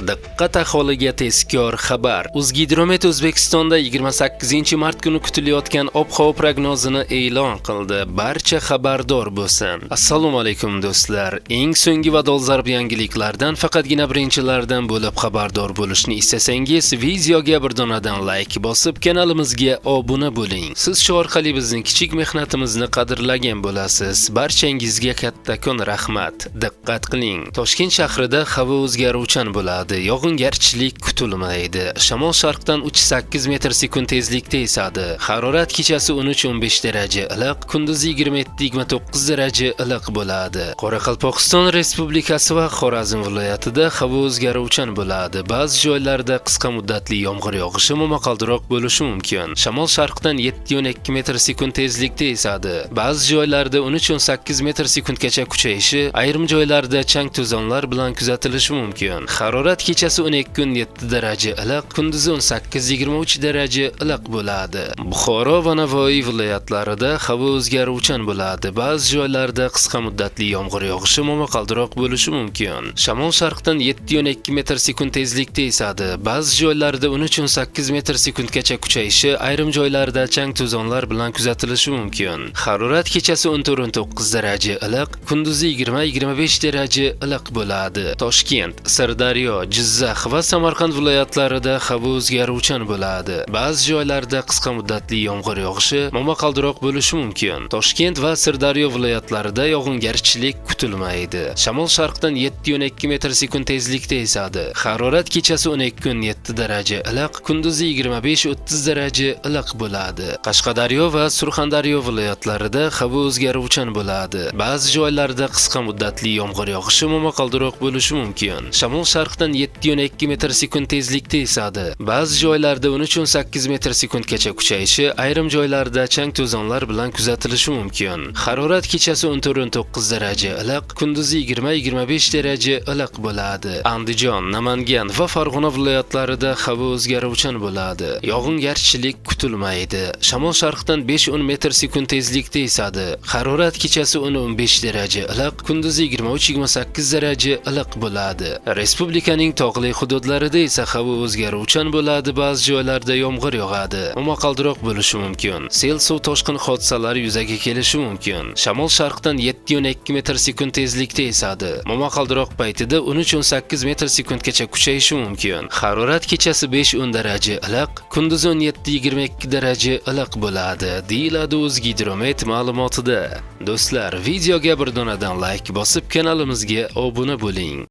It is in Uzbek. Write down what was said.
Diqqat aholiga tezkor xabar. O'zgidromet O'zbekistonda 28-mart kuni kutilayotgan ob-havo prognozini e'lon qildi. Barcha xabardor bo'lsin. Assalomu alaykum do'stlar. Eng so'nggi va dolzarb yangiliklardan faqatgina birinchilardan bo'lib xabardor bo'lishni istasangiz, videoga bir donadan like bosib, kanalimizga obuna bo'ling. Siz shu orqali bizning kichik mehnatimizni qadrlagan bo'lasiz. Barchangizga kattakon rahmat. Diqqat qiling. Toshkent shahrida havo o'zgaruvchan bo'ladi. Yog'ingarchilik kutilmaydi. Shamol sharqdan 3-8 metr sekund tezlikda esadi. Harorat kechasi 13-15 daraja iliq, kunduzi 27-29 daraja iliq bo'ladi. Qoraqalpog'iston Respublikasi va Xorazm viloyatida havo o'zgaruvchan bo'ladi. Ba'zi joylarda qisqa muddatli yomg'ir yog'ishi momaqaldiroq bo'lishi mumkin. Shamol sharqdan 7-12 metr sekund tezlikda esadi. Ba'zi joylarda 13-18 metr sekundgacha kuchayishi, ayrim joylarda chang-to'zonlar bilan kuzatilishi mumkin. Harorat kechasi 12-7 daraja iliq, kunduzi 18-23 daraja iliq bo'ladi. Buxoro va Navoiy viloyatlarida havo o'zgaruvchan bo'ladi. Ba'zi joylarda qisqa muddatli yomg'ir yog'ishi momaqaldiroq bo'lishi mumkin. Shamol sharqdan 7-12 metr sekund tezlikda esadi. Ba'zi joylarda 13-18 metr sekundgacha kuchayishi, ayrim joylarda chang-to'zonlar bilan kuzatilishi mumkin. Harorat kechasi 14-19 daraja iliq, kunduzi 20-25 daraja iliq bo'ladi. Toshkent, Sirdaryo, Jizzax va Samarqand viloyatlarida havo o'zgaruvchan bo'ladi. Ba'zi joylarda qisqa muddatli yomg'ir yog'ishi momaqaldiroq bo'lishi mumkin. Toshkent va Sirdaryo viloyatlarida yog'ingarchilik kutilmaydi. Shamol sharqdan 7-12 metr sekund tezlikda esadi. Harorat kechasi 12-7 daraja iliq, kunduzi 25-30 daraja iliq bo'ladi. Qashqadaryo va Surxondaryo viloyatlarida havo o'zgaruvchan bo'ladi. Ba'zi joylarda qisqa muddatli yomg'ir yog'ishi momaqaldiroq bo'lishi mumkin. Shamol sharqdan 7-12 metr sekund tezlikda esadi. Ba'zi joylarda 13-18 metr sekundgacha kuchayishi, ayrim joylarda chang-to'zonlar bilan kuzatilishi mumkin. Harorat kechasi 14-19 daraja iliq, kunduzi 20-25 daraja iliq bo'ladi. Andijon, Namangan va Farg'ona viloyatlarida havo o'zgaruvchan bo'ladi. Yog'ingarchilik kutilmaydi. Shamol sharqdan 5-10 metr sekund tezlikda esadi. Harorat kechasi 10-15 daraja iliq, kunduzi 23-28 daraja iliq bo'ladi. Respublikaning tog'li hududlarida esa havo o'zgaruvchan bo'ladi. Ba'zi joylarda yomg'ir yog'adi. Momaqaldiroq bo'lishi mumkin. Sel, suv toshqin hodisalari yuzaga kelishi mumkin. Shamol sharqdan 7-12 metr sekund tezlikda esadi. Momaqaldiroq paytida 13-18 metr sekundgacha kuchayishi mumkin. Harorat kechasi 5-10 daraja iliq, kunduzi 17-22 daraja iliq bo'ladi, deyiladi O'zgidromet ma'lumotida. Do'stlar, videoga bir donadan like bosib, kanalimizga obuna bo'ling.